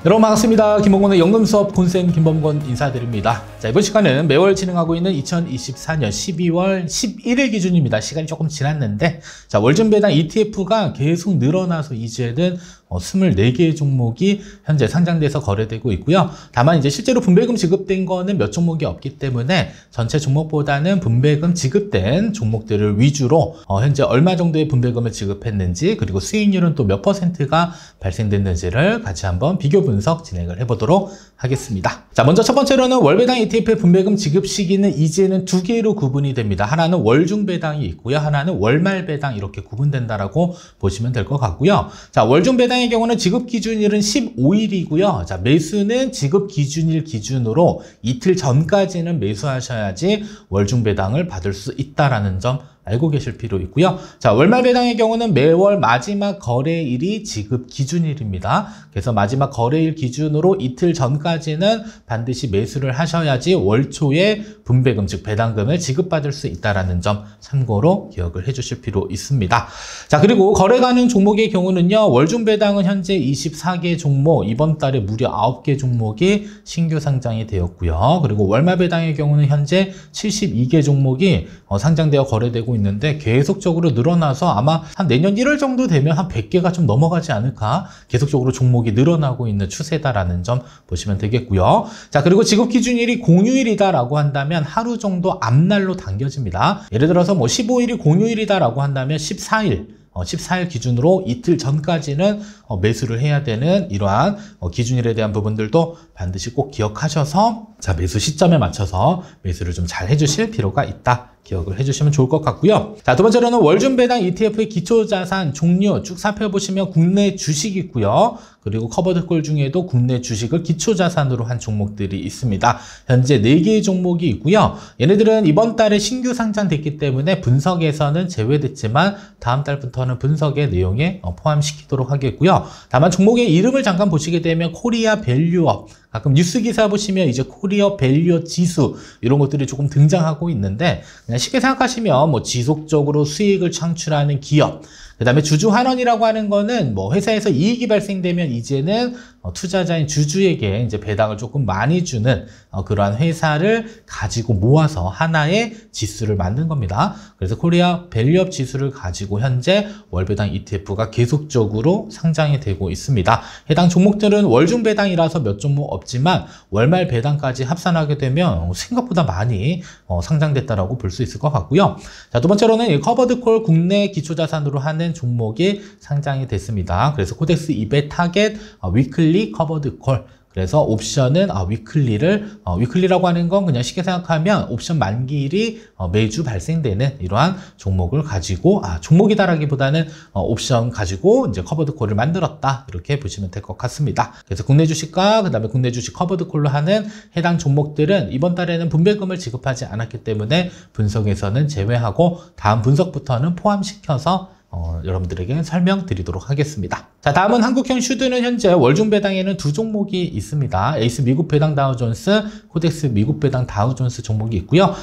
여러분 반갑습니다. 김범건의 연금수업 곤쌤 김범건 인사드립니다. 자, 이번 시간은 매월 진행하고 있는 2024년 12월 11일 기준입니다. 시간이 조금 지났는데, 자, 월준배당 ETF가 계속 늘어나서 이제는 24개의 종목이 현재 상장돼서 거래되고 있고요. 다만 이제 실제로 분배금 지급된 거는 몇 종목이 없기 때문에 전체 종목보다는 분배금 지급된 종목들을 위주로 현재 얼마 정도의 분배금을 지급했는지, 그리고 수익률은 또 몇 %가 발생됐는지를 같이 한번 비교 분석 진행을 해보도록 하겠습니다. 자, 먼저 첫 번째로는 월배당 ETF의 분배금 지급 시기는 이제는 두 개로 구분이 됩니다. 하나는 월중배당이 있고요. 하나는 월말배당, 이렇게 구분된다라고 보시면 될 것 같고요. 자, 월중배당 의 경우는 지급 기준일은 15일이고요. 자, 매수는 지급 기준일 기준으로 이틀 전까지는 매수하셔야지 월중배당을 받을 수 있다라는 점 알고 계실 필요 있고요. 자, 월말배당의 경우는 매월 마지막 거래일이 지급 기준일입니다. 그래서 마지막 거래일 기준으로 이틀 전까지는 반드시 매수를 하셔야지 월 초에 분배금, 즉 배당금을 지급받을 수 있다는 점 참고로 기억을 해주실 필요 있습니다. 자, 그리고 거래 가능 종목의 경우는요, 월중배당은 현재 24개 종목, 이번 달에 무려 9개 종목이 신규 상장이 되었고요. 그리고 월말배당의 경우는 현재 72개 종목이 상장되어 거래되고 있는데 계속적으로 늘어나서 아마 한 내년 1월 정도 되면 한 100개가 좀 넘어가지 않을까, 계속적으로 종목이 늘어나고 있는 추세다라는 점 보시면 되겠고요. 자, 그리고 지급 기준일이 공휴일이다라고 한다면 하루 정도 앞날로 당겨집니다. 예를 들어서 뭐 15일이 공휴일이다라고 한다면 14일 기준으로 이틀 전까지는 매수를 해야 되는 이러한 기준일에 대한 부분들도 반드시 꼭 기억하셔서, 자, 매수 시점에 맞춰서 매수를 좀 잘 해주실 필요가 있다, 기억을 해주시면 좋을 것 같고요. 자, 두 번째로는 월준배당 ETF의 기초자산 종류 쭉 살펴보시면 국내 주식 있고요. 그리고 커버드콜 중에도 국내 주식을 기초자산으로 한 종목들이 있습니다. 현재 4개의 종목이 있고요. 얘네들은 이번 달에 신규 상장됐기 때문에 분석에서는 제외됐지만 다음 달부터는 분석의 내용에 포함시키도록 하겠고요. 다만 종목의 이름을 잠깐 보시게 되면 코리아 밸류업, 가끔 뉴스 기사 보시면 이제 코리아 밸류업 지수 이런 것들이 조금 등장하고 있는데, 그냥 쉽게 생각하시면 뭐 지속적으로 수익을 창출하는 기업, 그 다음에 주주환원이라고 하는 거는 뭐 회사에서 이익이 발생되면 이제는 투자자인 주주에게 이제 배당을 조금 많이 주는 그러한 회사를 가지고 모아서 하나의 지수를 만든 겁니다. 그래서 코리아 밸류업 지수를 가지고 현재 월배당 ETF가 계속적으로 상장이 되고 있습니다. 해당 종목들은 월중배당이라서 몇 종목 없지만 월말 배당까지 합산하게 되면 생각보다 많이 상장됐다라고 볼 수 있을 것 같고요. 자, 두 번째로는 커버드콜 국내 기초자산으로 하는 종목이 상장이 됐습니다. 그래서 코덱스 200 타겟 위클리 커버드콜, 그래서 옵션은 위클리라고 하는 건 그냥 쉽게 생각하면 옵션 만기일이 매주 발생되는 이러한 종목을 가지고, 종목이다라기보다는 옵션 가지고 이제 커버드콜을 만들었다, 이렇게 보시면 될 것 같습니다. 그래서 국내 주식과 그 다음에 국내 주식 커버드콜로 하는 해당 종목들은 이번 달에는 분배금을 지급하지 않았기 때문에 분석에서는 제외하고 다음 분석부터는 포함시켜서 여러분들에게 설명드리도록 하겠습니다. 자, 다음은 한국형 슈드는 현재 월중배당에는 두 종목이 있습니다. 에이스 미국 배당 다우존스, 코덱스 미국 배당 다우존스 종목이 있고요.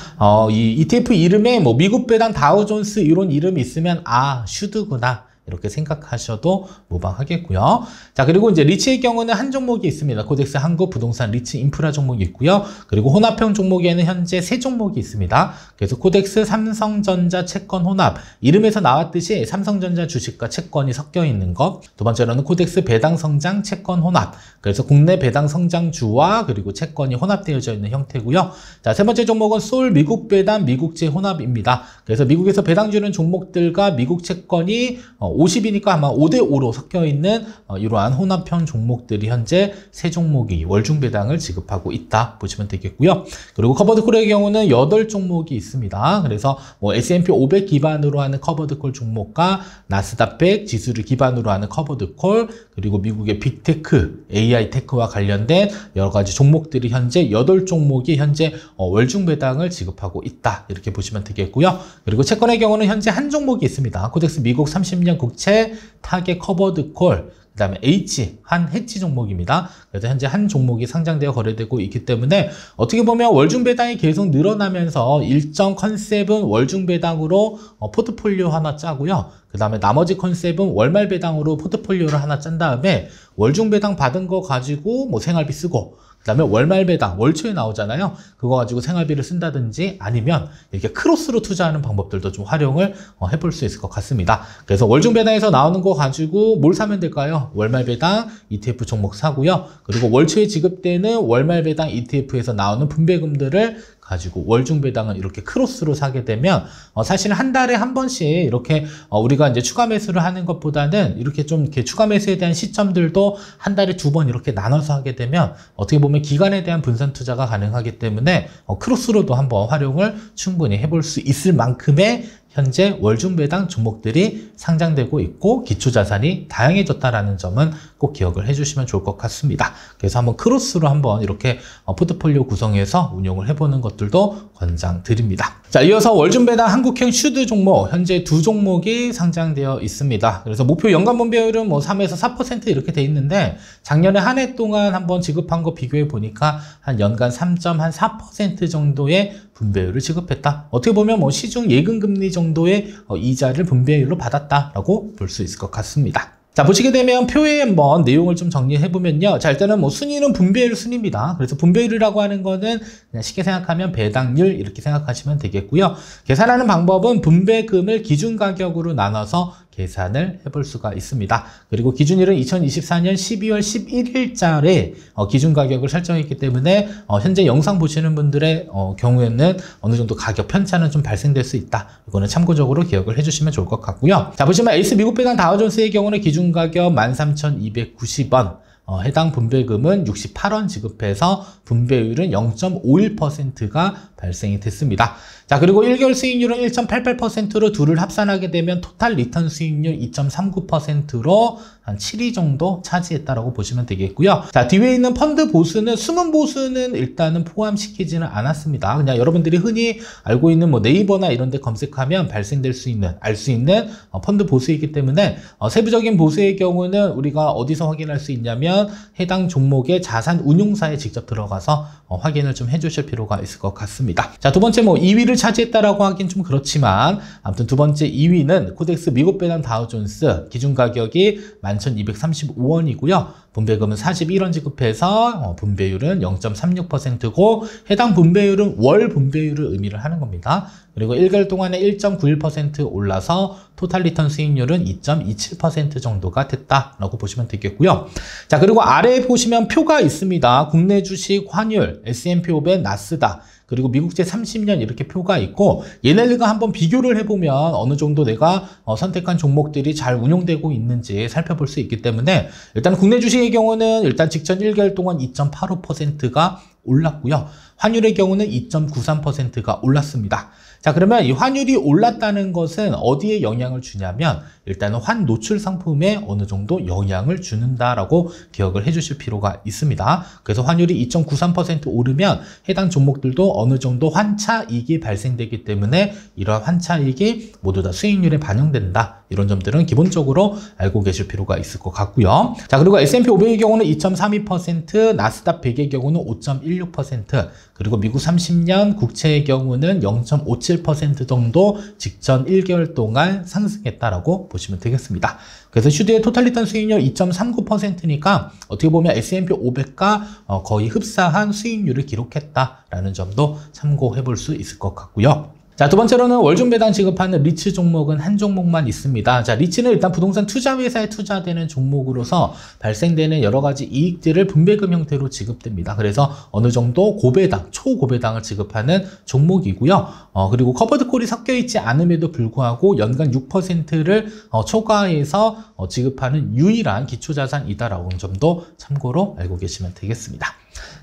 이 ETF 이름에 뭐 미국 배당 다우존스 이런 이름이 있으면 슈드구나, 이렇게 생각하셔도 무방하겠고요. 자, 그리고 이제 리츠의 경우는 한 종목이 있습니다. 코덱스 한국 부동산 리츠 인프라 종목이 있고요. 그리고 혼합형 종목에는 현재 3종목이 있습니다. 그래서 코덱스 삼성전자 채권 혼합, 이름에서 나왔듯이 삼성전자 주식과 채권이 섞여 있는 것. 두 번째로는 코덱스 배당 성장 채권 혼합, 그래서 국내 배당 성장주와 그리고 채권이 혼합되어져 있는 형태고요. 자, 세 번째 종목은 솔 미국 배당 미국채 혼합입니다. 그래서 미국에서 배당 주는 종목들과 미국 채권이 50이니까 아마 5대5로 섞여있는 이러한 혼합형 종목들이 현재 3종목이 월중배당을 지급하고 있다 보시면 되겠고요. 그리고 커버드콜의 경우는 8종목이 있습니다. 그래서 뭐 S&P 500 기반으로 하는 커버드콜 종목과 나스닥 100 지수를 기반으로 하는 커버드콜, 그리고 미국의 빅테크, AI 테크와 관련된 여러 가지 종목들이 현재 8종목이 현재 월중배당을 지급하고 있다, 이렇게 보시면 되겠고요. 그리고 채권의 경우는 현재 한 종목이 있습니다. 코덱스 미국 30년 국채 타겟 커버드콜, 다음에 H, 한 해치 종목입니다. 그래서 현재 한 종목이 상장되어 거래되고 있기 때문에 어떻게 보면 월중 배당이 계속 늘어나면서 일정 컨셉은 월중 배당으로 포트폴리오 하나 짜고요. 그 다음에 나머지 컨셉은 월말 배당으로 포트폴리오를 하나 짠 다음에 월중 배당 받은 거 가지고 뭐 생활비 쓰고, 그 다음에 월말 배당, 월초에 나오잖아요. 그거 가지고 생활비를 쓴다든지 아니면 이렇게 크로스로 투자하는 방법들도 좀 활용을 해볼 수 있을 것 같습니다. 그래서 월중 배당에서 나오는 거 가지고 뭘 사면 될까요? 월말 배당 ETF 종목 사고요. 그리고 월초에 지급되는 월말 배당 ETF에서 나오는 분배금들을 가지고 월중 배당은 이렇게 크로스로 사게 되면 사실 한 달에 한 번씩 이렇게 우리가 이제 추가 매수를 하는 것보다는 이렇게 좀 이렇게 추가 매수에 대한 시점들도 한 달에 2번 이렇게 나눠서 하게 되면 어떻게 보면 기간에 대한 분산 투자가 가능하기 때문에 크로스로도 한번 활용을 충분히 해볼 수 있을 만큼의 현재 월중 배당 종목들이 상장되고 있고 기초자산이 다양해졌다라는 점은 꼭 기억을 해주시면 좋을 것 같습니다. 그래서 한번 크로스로 한번 이렇게 포트폴리오 구성해서 운용을 해보는 것들도 권장드립니다. 자, 이어서 월중 배당 한국형 슈드 종목 현재 2종목이 상장되어 있습니다. 그래서 목표 연간 분배율은 뭐 3에서 4% 이렇게 돼 있는데 작년에 한 해 동안 한번 지급한 거 비교해 보니까 한 연간 3.4% 정도의 분배율을 지급했다. 어떻게 보면 뭐 시중 예금 금리 정도의 이자를 분배율로 받았다라고 볼 수 있을 것 같습니다. 자, 보시게 되면 표에 한번 내용을 좀 정리해보면요. 자, 일단은 뭐 순위는 분배율 순위입니다. 그래서 분배율이라고 하는 거는 그냥 쉽게 생각하면 배당률 이렇게 생각하시면 되겠고요. 계산하는 방법은 분배금을 기준 가격으로 나눠서 계산을 해볼 수가 있습니다. 그리고 기준일은 2024년 12월 11일자에 기준 가격을 설정했기 때문에 현재 영상 보시는 분들의 경우에는 어느 정도 가격 편차는 좀 발생될 수 있다. 이거는 참고적으로 기억을 해주시면 좋을 것 같고요. 자, 보시면 에이스 미국 배당 다우존스의 경우는 기준 가격 13,290원. 해당 분배금은 68원 지급해서 분배율은 0.51%가 발생이 됐습니다. 자, 그리고 1개월 수익률은 1.88%로 둘을 합산하게 되면 토탈 리턴 수익률 2.39%로 한 7위 정도 차지했다라고 보시면 되겠고요. 자, 뒤에 있는 펀드 보수는 숨은 보수는 일단은 포함시키지는 않았습니다. 그냥 여러분들이 흔히 알고 있는 뭐 네이버나 이런 데 검색하면 발생될 수 있는, 알 수 있는 펀드 보수이기 때문에 세부적인 보수의 경우는 우리가 어디서 확인할 수 있냐면 해당 종목의 자산 운용사에 직접 들어가서 확인을 좀 해주실 필요가 있을 것 같습니다. 자, 두 번째 뭐 2위를 차지했다라고 하긴 좀 그렇지만 아무튼 두 번째 2위는 코덱스 미국 배당 다우존스 기준 가격이 11,235원이고요. 분배금은 41원 지급해서 분배율은 0.36%고 해당 분배율은 월 분배율을 의미를 하는 겁니다. 그리고 1개월 동안에 1.91% 올라서 토탈 리턴 수익률은 2.27% 정도가 됐다라고 보시면 되겠고요. 자, 그리고 아래에 보시면 표가 있습니다. 국내 주식 환율, S&P 500, 나스닥, 그리고 미국제 30년 이렇게 표가 있고 얘네들과 한번 비교를 해보면 어느 정도 내가 선택한 종목들이 잘 운용되고 있는지 살펴볼 수 있기 때문에 일단 국내 주식의 경우는 일단 직전 1개월 동안 2.85%가 올랐고요. 환율의 경우는 2.93%가 올랐습니다. 자, 그러면 이 환율이 올랐다는 것은 어디에 영향을 주냐면 일단은 환 노출 상품에 어느 정도 영향을 주는다라고 기억을 해주실 필요가 있습니다. 그래서 환율이 2.93% 오르면 해당 종목들도 어느 정도 환차익이 발생되기 때문에 이러한 환차익이 모두 다 수익률에 반영된다. 이런 점들은 기본적으로 알고 계실 필요가 있을 것 같고요. 자, 그리고 S&P 500의 경우는 2.32%, 나스닥 100의 경우는 5.16%, 그리고 미국 30년 국채의 경우는 0.57% 정도 직전 1개월 동안 상승했다라고 보시면 되겠습니다. 그래서 슈드의 토탈 리턴 수익률 2.39%니까 어떻게 보면 S&P 500과 거의 흡사한 수익률을 기록했다라는 점도 참고해 볼 수 있을 것 같고요. 자, 두 번째로는 월중 배당 지급하는 리츠 종목은 한 종목만 있습니다. 자, 리츠는 일단 부동산 투자 회사에 투자되는 종목으로서 발생되는 여러 가지 이익들을 분배금 형태로 지급됩니다. 그래서 어느 정도 고배당, 초고배당을 지급하는 종목이고요. 그리고 커버드 콜이 섞여 있지 않음에도 불구하고 연간 6%를 초과해서 지급하는 유일한 기초자산이다라는 점도 참고로 알고 계시면 되겠습니다.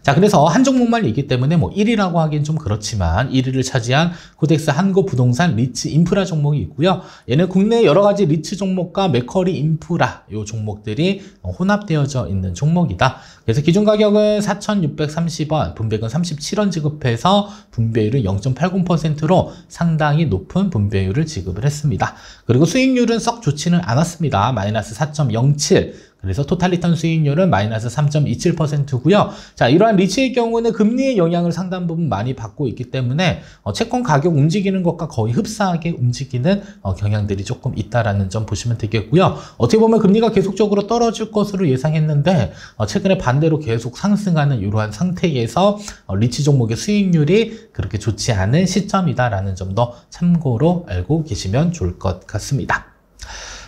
자, 그래서 한 종목만 있기 때문에 뭐 1위라고 하긴 좀 그렇지만 1위를 차지한 코덱스 한고 부동산 리츠 인프라 종목이 있고요. 얘는 국내 여러 가지 리츠 종목과 맥커리 인프라 요 종목들이 혼합되어져 있는 종목이다. 그래서 기준 가격은 4,630원, 분배금 37원 지급해서 분배율은 0.80%로 상당히 높은 분배율을 지급을 했습니다. 그리고 수익률은 썩 좋지는 않았습니다. 마이너스 4.07. 그래서 토탈 리턴 수익률은 마이너스 3.27%고요. 자, 이러한 리츠의 경우는 금리의 영향을 상당 부분 많이 받고 있기 때문에 채권 가격 움직이는 것과 거의 흡사하게 움직이는 경향들이 조금 있다라는 점 보시면 되겠고요. 어떻게 보면 금리가 계속적으로 떨어질 것으로 예상했는데 최근에 반대로 계속 상승하는 이러한 상태에서 리츠 종목의 수익률이 그렇게 좋지 않은 시점이다라는 점도 참고로 알고 계시면 좋을 것 같습니다.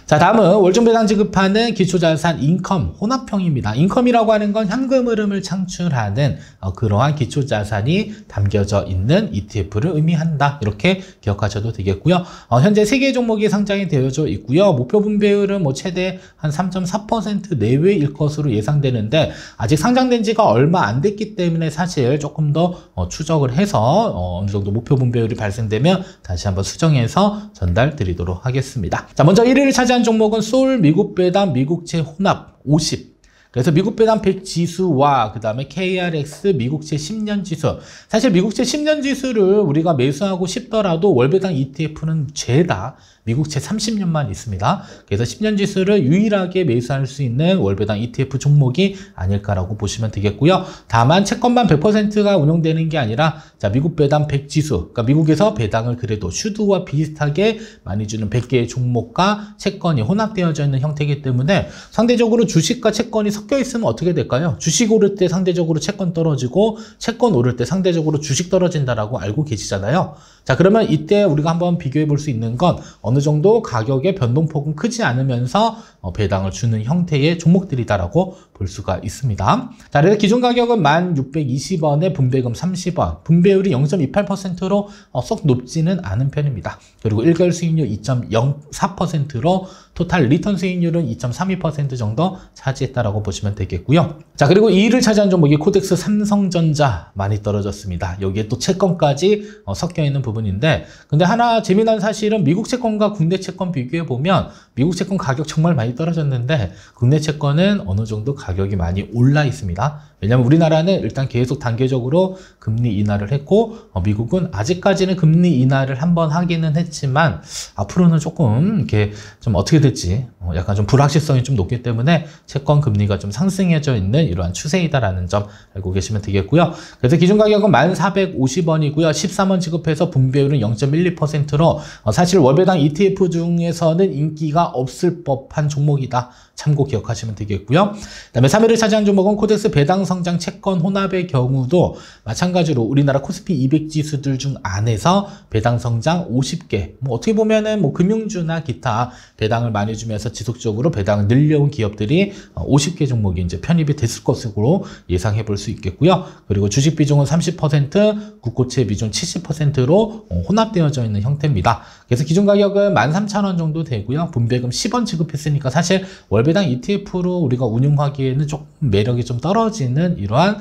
자, 다음은 월중 배당 지급하는 기초자산 인컴 혼합형입니다. 인컴이라고 하는 건 현금 흐름을 창출하는 그러한 기초자산이 담겨져 있는 ETF를 의미한다. 이렇게 기억하셔도 되겠고요. 현재 3개 종목이 상장이 되어져 있고요. 목표 분배율은 최대 한 3.4% 내외일 것으로 예상되는데 아직 상장된 지가 얼마 안 됐기 때문에 사실 조금 더 추적을 해서 어느 정도 목표 분배율이 발생되면 다시 한번 수정해서 전달 드리도록 하겠습니다. 자, 먼저 1위를 차지한 종목은 솔 미국 배당 미국채 혼합 50. 그래서 미국 배당 100 지수와 그 다음에 KRX 미국채 10년 지수. 사실 미국채 10년 지수를 우리가 매수하고 싶더라도 월배당 ETF는 죄다 미국채 30년만 있습니다. 그래서 10년 지수를 유일하게 매수할 수 있는 월배당 ETF 종목이 아닐까라고 보시면 되겠고요. 다만 채권만 100%가 운용되는 게 아니라 자, 미국 배당 100 지수. 그러니까 미국에서 배당을 그래도 슈드와 비슷하게 많이 주는 100개의 종목과 채권이 혼합되어져 있는 형태이기 때문에 상대적으로 주식과 채권이 섞여 있으면 어떻게 될까요? 주식 오를 때 상대적으로 채권 떨어지고 채권 오를 때 상대적으로 주식 떨어진다라고 알고 계시잖아요. 자, 그러면 이때 우리가 한번 비교해 볼 수 있는 건 어느 정도 가격의 변동폭은 크지 않으면서 배당을 주는 형태의 종목들이다라고 볼 수가 있습니다. 자, 그래서 기존 가격은 1,620원에 분배금 30원, 분배율이 0.28%로 썩 높지는 않은 편입니다. 그리고 1개월 수익률 2.04%로 토탈 리턴 수익률은 2.32% 정도 차지했다라고 보시면 되겠고요. 자, 그리고 2위를 차지한 종목이 코덱스 삼성전자 많이 떨어졌습니다. 여기에 또 채권까지 섞여 있는 부분인데, 근데 하나 재미난 사실은 미국 채권과 국내 채권 비교해 보면 미국 채권 가격 정말 많이 떨어졌는데 국내 채권은 어느 정도 가격이 많이 올라 있습니다. 왜냐하면 우리나라는 일단 계속 단계적으로 금리 인하를 했고 미국은 아직까지는 금리 인하를 한번 하기는 했지만 앞으로는 조금 이렇게 좀 어떻게 될지 약간 좀 불확실성이 좀 높기 때문에 채권 금리가 좀 상승해져 있는 이러한 추세이다라는 점 알고 계시면 되겠고요. 그래서 기준 가격은 1,450원이고요. 13원 지급해서 분배율은 0.12%로 사실 월배당 ETF 중에서는 인기가 없을 법한 종목이다. 참고 기억하시면 되겠고요. 그다음에 3위를 차지한 종목은 코덱스 배당 성장 채권 혼합의 경우도 마찬가지로 우리나라 코스피 200 지수들 중 안에서 배당 성장 50개. 어떻게 보면은 금융주나 기타 배당을 많이 주면서 지속적으로 배당을 늘려온 기업들이 50개 종목이 이제 편입이 됐을 것으로 예상해 볼 수 있겠고요. 그리고 주식 비중은 30%, 국고채 비중 70%로 혼합되어져 있는 형태입니다. 그래서 기존 가격은 13,000원 정도 되고요. 분배금 10원 지급했으니까 사실 월배당 ETF로 우리가 운용하기에는 조금 매력이 좀 떨어지는 이러한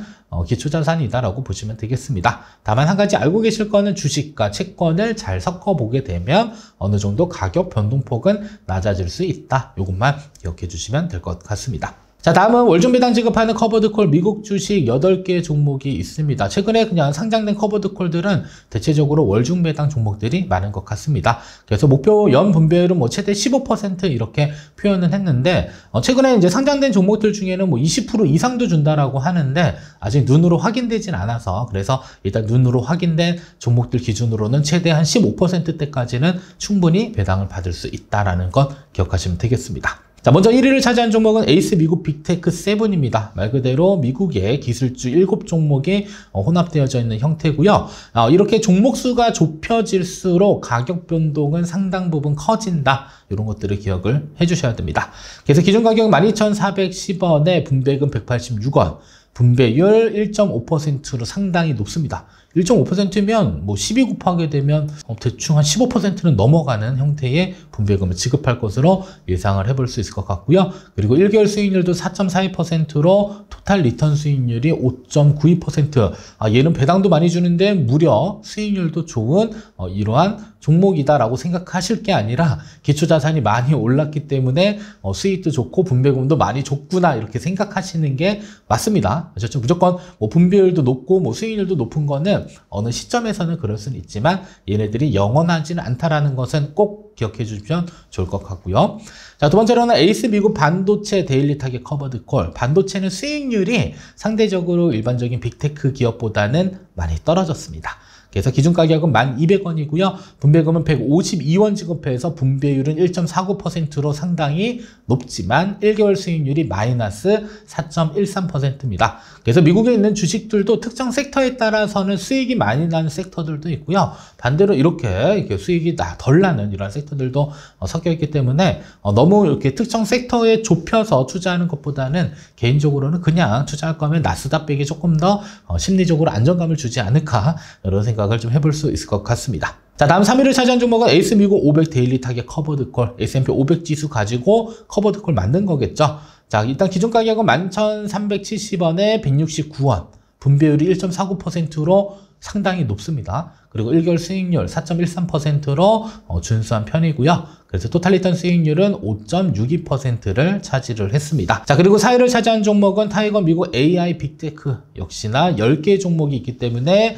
기초자산이다라고 보시면 되겠습니다. 다만 한 가지 알고 계실 거는 주식과 채권을 잘 섞어보게 되면 어느 정도 가격 변동폭은 낮아질 수 있다. 이것만 기억해 주시면 될 것 같습니다. 자, 다음은 월중 배당 지급하는 커버드콜 미국 주식 8개 종목이 있습니다. 최근에 그냥 상장된 커버드콜들은 대체적으로 월중 배당 종목들이 많은 것 같습니다. 그래서 목표 연 분배율은 최대 15% 이렇게 표현을 했는데 최근에 이제 상장된 종목들 중에는 20% 이상도 준다라고 하는데 아직 눈으로 확인되진 않아서 그래서 일단 눈으로 확인된 종목들 기준으로는 최대한 15%대까지는 충분히 배당을 받을 수 있다라는 것 기억하시면 되겠습니다. 자, 먼저 1위를 차지한 종목은 에이스 미국 빅테크 7입니다. 말 그대로 미국의 기술주 7종목이 혼합되어져 있는 형태고요. 이렇게 종목 수가 좁혀질수록 가격 변동은 상당 부분 커진다. 이런 것들을 기억을 해주셔야 됩니다. 그래서 기존 가격 12,410원에 분배금 186원. 분배율 1.5%로 상당히 높습니다. 1.5%면 12 곱하게 되면 대충 한 15%는 넘어가는 형태의 분배금을 지급할 것으로 예상을 해볼 수 있을 것 같고요. 그리고 1개월 수익률도 4.42%로 토탈 리턴 수익률이 5.92%. 얘는 배당도 많이 주는데 무려 수익률도 좋은 이러한 종목이다라고 생각하실 게 아니라 기초자산이 많이 올랐기 때문에 수익도 좋고 분배금도 많이 줬구나 이렇게 생각하시는 게 맞습니다. 그렇죠? 무조건 분배율도 높고 수익률도 높은 거는 경우에는 어느 시점에서는 그럴 수는 있지만 얘네들이 영원하지는 않다라는 것은 꼭 기억해 주시면 좋을 것 같고요. 자, 두 번째로는 에이스 미국 반도체 데일리 타겟 커버드 콜. 반도체는 수익률이 상대적으로 일반적인 빅테크 기업보다는 많이 떨어졌습니다. 그래서 기준 가격은 1,200원이고요. 분배금은 152원 지급해서 분배율은 1.49%로 상당히 높지만 1개월 수익률이 마이너스 4.13%입니다. 그래서 미국에 있는 주식들도 특정 섹터에 따라서는 수익이 많이 나는 섹터들도 있고요. 반대로 이렇게 수익이 덜 나는 이런 섹터들도 섞여 있기 때문에 너무 이렇게 특정 섹터에 좁혀서 투자하는 것보다는 개인적으로는 그냥 투자할 거면 나스닥백이 조금 더 심리적으로 안정감을 주지 않을까 이런 생각을 좀 해볼 수 있을 것 같습니다. 자, 다음 3위를 차지한 종목은 에이스 미국 500 데일리 타겟 커버드 콜. S&P 500 지수 가지고 커버드 콜 만든 거겠죠. 자, 일단 기준 가격은 11,370원에 169원. 분배율이 1.49%로 상당히 높습니다. 그리고 1개월 수익률 4.13%로 준수한 편이고요. 그래서 토탈 리턴 수익률은 5.62%를 차지를 했습니다. 자, 그리고 4위를 차지한 종목은 타이거 미국 AI 빅테크. 역시나 10개의 종목이 있기 때문에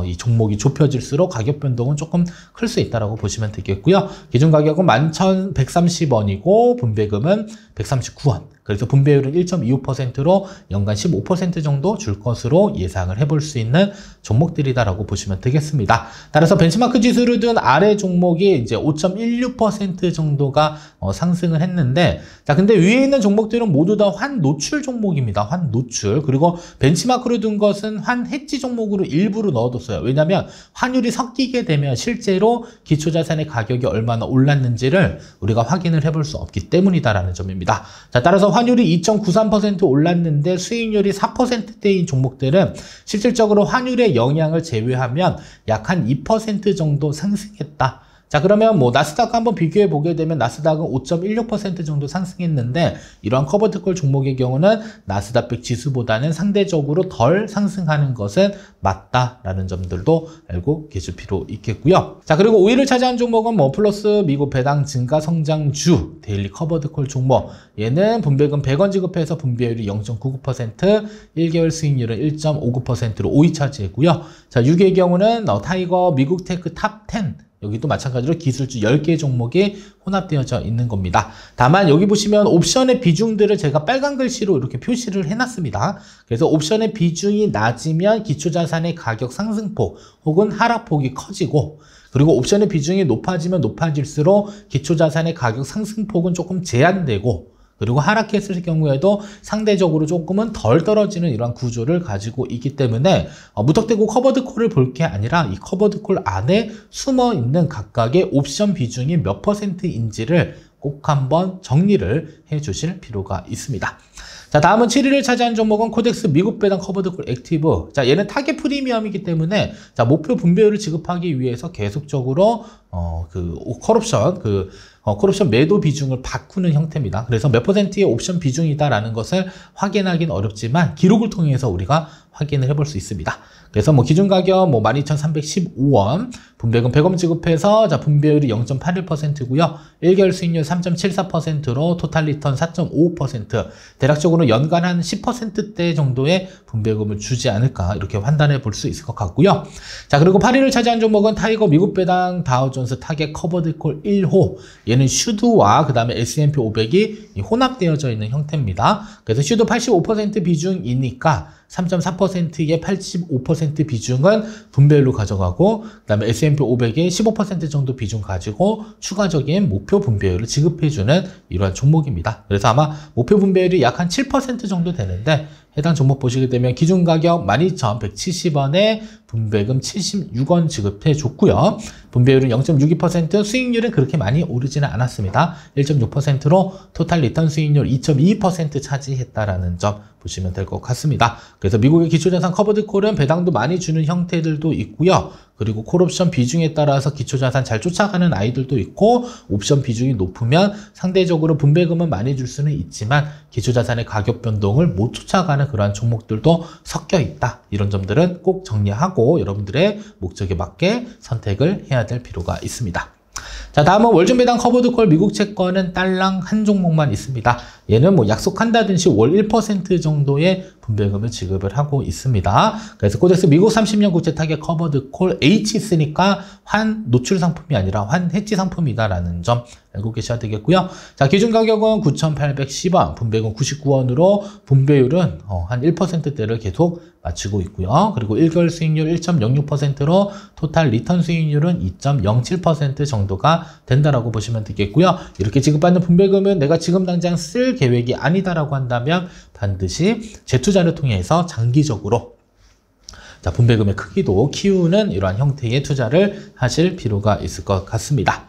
이 종목이 좁혀질수록 가격 변동은 조금 클 수 있다고 보시면 되겠고요. 기준 가격은 11,130원이고 분배금은 139원. 그래서 분배율은 1.25%로 연간 15% 정도 줄 것으로 예상을 해볼 수 있는 종목들이다라고 보시면 되겠습니다. 따라서 벤치마크 지수를 둔 아래 종목이 이제 5.16% 정도가 상승을 했는데, 자, 근데 위에 있는 종목들은 모두 다 환 노출 종목입니다. 환 노출. 그리고 벤치마크로 둔 것은 환 해지 종목으로 일부러 넣어뒀어요. 왜냐하면 환율이 섞이게 되면 실제로 기초자산의 가격이 얼마나 올랐는지를 우리가 확인을 해볼 수 없기 때문이다라는 점입니다. 자, 따라서 환율이 2.93% 올랐는데 수익률이 4%대인 종목들은 실질적으로 환율의 영향을 제외하면 약 한 2% 정도 상승했다. 자, 그러면 뭐 나스닥 한번 비교해 보게 되면 나스닥은 5.16% 정도 상승했는데 이러한 커버드콜 종목의 경우는 나스닥 100 지수보다는 상대적으로 덜 상승하는 것은 맞다라는 점들도 알고 계실 필요 있겠고요. 자, 그리고 5위를 차지한 종목은 뭐 플러스 미국 배당 증가 성장주 데일리 커버드콜 종목. 얘는 분배금 100원 지급해서 분배율이 0.99%, 1개월 수익률은 1.59%로 5위 차지했고요. 자, 6위의 경우는 타이거 미국 테크 탑 10. 여기도 마찬가지로 기술주 10개 종목이 혼합되어져 있는 겁니다. 다만 여기 보시면 옵션의 비중들을 제가 빨간 글씨로 이렇게 표시를 해놨습니다. 그래서 옵션의 비중이 낮으면 기초자산의 가격 상승폭 혹은 하락폭이 커지고, 그리고 옵션의 비중이 높아지면 높아질수록 기초자산의 가격 상승폭은 조금 제한되고, 그리고 하락했을 경우에도 상대적으로 조금은 덜 떨어지는 이러한 구조를 가지고 있기 때문에 무턱대고 커버드콜을 볼 게 아니라 이 커버드콜 안에 숨어있는 각각의 옵션 비중이 몇 %인지를 꼭 한번 정리를 해 주실 필요가 있습니다. 자, 다음은 7위를 차지한 종목은 코덱스 미국 배당 커버드콜 액티브. 자, 얘는 타겟 프리미엄이기 때문에 자, 목표 분배율을 지급하기 위해서 계속적으로 콜옵션 매도 비중을 바꾸는 형태입니다. 그래서 몇 %의 옵션 비중이다라는 것을 확인하기는 어렵지만 기록을 통해서 우리가 확인을 해볼 수 있습니다. 그래서 뭐 기준 가격 12,315원, 분배금 100원 지급해서 자, 분배율이 0.81%고요. 1개월 수익률 3.74%로 토탈 리턴 4.55%, 대략적으로 연간 한 10%대 정도의 분배금을 주지 않을까 이렇게 판단해 볼 수 있을 것 같고요. 자, 그리고 8위를 차지한 종목은 타이거 미국 배당 다우존스 타겟 커버드콜 1호. 얘는 슈드와 그 다음에 S&P 500이 혼합되어져 있는 형태입니다. 그래서 슈드 85% 비중이니까 3.4%의 85% 비중은 분배율로 가져가고, 그 다음에 S&P 500의 15% 정도 비중 가지고 추가적인 목표 분배율을 지급해주는 이러한 종목입니다. 그래서 아마 목표 분배율이 약 한 7% 정도 되는데, 해당 종목 보시게 되면 기준 가격 12,170원에 분배금 76원 지급해 줬고요. 분배율은 0.62%, 수익률은 그렇게 많이 오르지는 않았습니다. 1.6%로 토탈 리턴 수익률 2.22% 차지했다라는 점 보시면 될 것 같습니다. 그래서 미국의 기초자산 커버드콜은 배당도 많이 주는 형태들도 있고요. 그리고 콜옵션 비중에 따라서 기초자산 잘 쫓아가는 아이들도 있고, 옵션 비중이 높으면 상대적으로 분배금은 많이 줄 수는 있지만 기초자산의 가격 변동을 못 쫓아가는 그러한 종목들도 섞여 있다. 이런 점들은 꼭 정리하고 여러분들의 목적에 맞게 선택을 해야 될 필요가 있습니다. 자, 다음은 월준배당 커버드콜 미국 채권은 딸랑 한 종목만 있습니다. 얘는 뭐 약속한다든지 월 1% 정도의 분배금을 지급을 하고 있습니다. 그래서 코덱스 미국 30년 국채 타겟 커버드콜 H 쓰니까 환 노출 상품이 아니라 환 해지 상품이다라는 점 알고 계셔야 되겠고요. 자, 기준 가격은 9,810원, 분배금 99원으로 분배율은 한 1%대를 계속 맞추고 있고요. 그리고 1개월 수익률 1.06%로 토탈 리턴 수익률은 2.07% 정도가 된다라고 보시면 되겠고요. 이렇게 지급받는 분배금은 내가 지금 당장 쓸 계획이 아니다라고 한다면 반드시 재투자를 통해서 장기적으로 자, 분배금의 크기도 키우는 이러한 형태의 투자를 하실 필요가 있을 것 같습니다.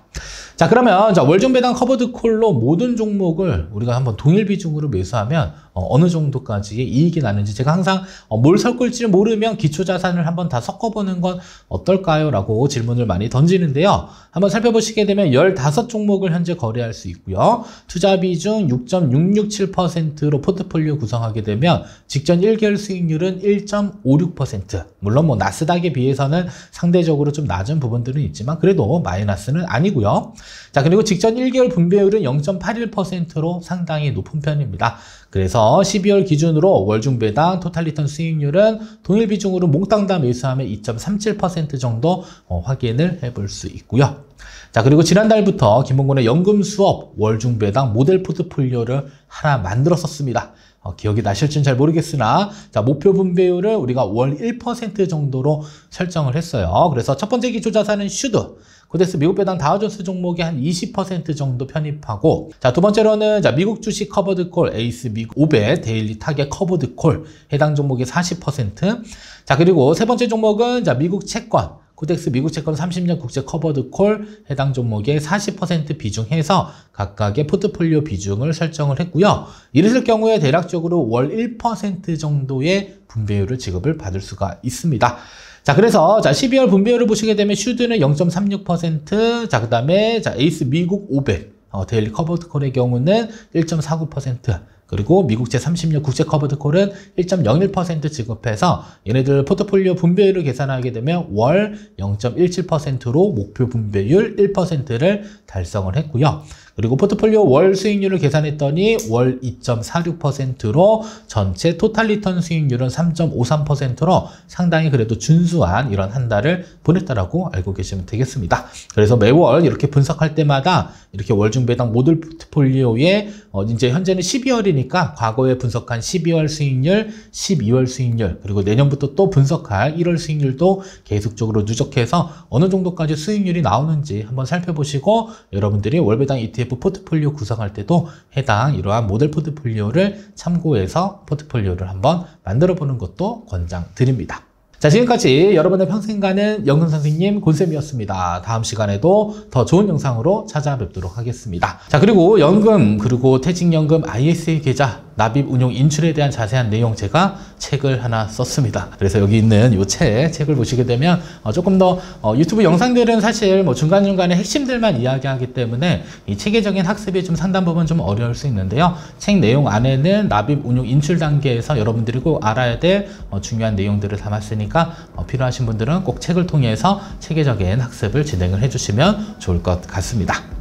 자, 그러면 월준배당 커버드콜로 모든 종목을 우리가 한번 동일 비중으로 매수하면 어느 정도까지의 이익이 나는지 제가 항상 뭘 섞을지 모르면 기초자산을 한번 다 섞어보는 건 어떨까요? 라고 질문을 많이 던지는데요. 한번 살펴보시게 되면 15종목을 현재 거래할 수 있고요. 투자 비중 6.667%로 포트폴리오 구성하게 되면 직전 1개월 수익률은 1.56%. 물론 뭐 나스닥에 비해서는 상대적으로 좀 낮은 부분들은 있지만 그래도 마이너스는 아니고요. 자, 그리고 직전 1개월 분배율은 0.81%로 상당히 높은 편입니다. 그래서 12월 기준으로 월중배당 토탈리턴 수익률은 동일 비중으로 몽땅 다 매수하면 2.37% 정도 확인을 해볼 수 있고요. 자, 그리고 지난달부터 김봉곤의 연금 수업 월중배당 모델 포트폴리오를 하나 만들었었습니다. 기억이 나실지는 잘 모르겠으나 자, 목표 분배율을 우리가 월 1% 정도로 설정을 했어요. 그래서 첫 번째 기초자산은 슈드 코덱스 미국 배당 다우존스 종목이 한 20% 정도 편입하고, 자, 두 번째로는 자, 미국 주식 커버드콜 에이스 미국 500 데일리 타겟 커버드콜 해당 종목의 40%. 자, 그리고 세 번째 종목은 자, 미국 채권 코덱스 미국 채권 30년 국제 커버드콜 해당 종목의 40% 비중해서 각각의 포트폴리오 비중을 설정을 했고요. 이랬을 경우에 대략적으로 월 1% 정도의 분배율을 지급을 받을 수가 있습니다. 자, 그래서 자, 12월 분배율을 보시게 되면 슈드는 0.36%, 자, 그다음에 자, 에이스 미국 500 데일리 커버드콜의 경우는 1.49%, 그리고 미국 제30년 국제 커버드콜은 1.01% 지급해서 얘네들 포트폴리오 분배율을 계산하게 되면 월 0.17%로 목표 분배율 1%를 달성을 했고요. 그리고 포트폴리오 월 수익률을 계산했더니 월 2.46%로 전체 토탈 리턴 수익률은 3.53%로 상당히 그래도 준수한 이런 한 달을 보냈다라고 알고 계시면 되겠습니다. 그래서 매월 이렇게 분석할 때마다 이렇게 월중배당 모듈 포트폴리오에 이제 현재는 12월이니까 과거에 분석한 12월 수익률, 12월 수익률, 그리고 내년부터 또 분석할 1월 수익률도 계속적으로 누적해서 어느 정도까지 수익률이 나오는지 한번 살펴보시고 여러분들이 월배당 ETF 포트폴리오 구성할 때도 해당 이러한 모델 포트폴리오를 참고해서 포트폴리오를 한번 만들어 보는 것도 권장드립니다. 자, 지금까지 여러분의 평생 가는 연금 선생님 곤쌤이었습니다. 다음 시간에도 더 좋은 영상으로 찾아뵙도록 하겠습니다. 자, 그리고 연금 그리고 퇴직연금 ISA 계좌 납입 운용 인출에 대한 자세한 내용 제가 책을 하나 썼습니다. 그래서 여기 있는 이 책을 보시게 되면 조금 더 유튜브 영상들은 사실 뭐 중간중간에 핵심들만 이야기하기 때문에 이 체계적인 학습이 좀 상당 부분 좀 어려울 수 있는데요. 책 내용 안에는 납입 운용 인출 단계에서 여러분들이 꼭 알아야 될 중요한 내용들을 담았으니까 필요하신 분들은 꼭 책을 통해서 체계적인 학습을 진행을 해주시면 좋을 것 같습니다.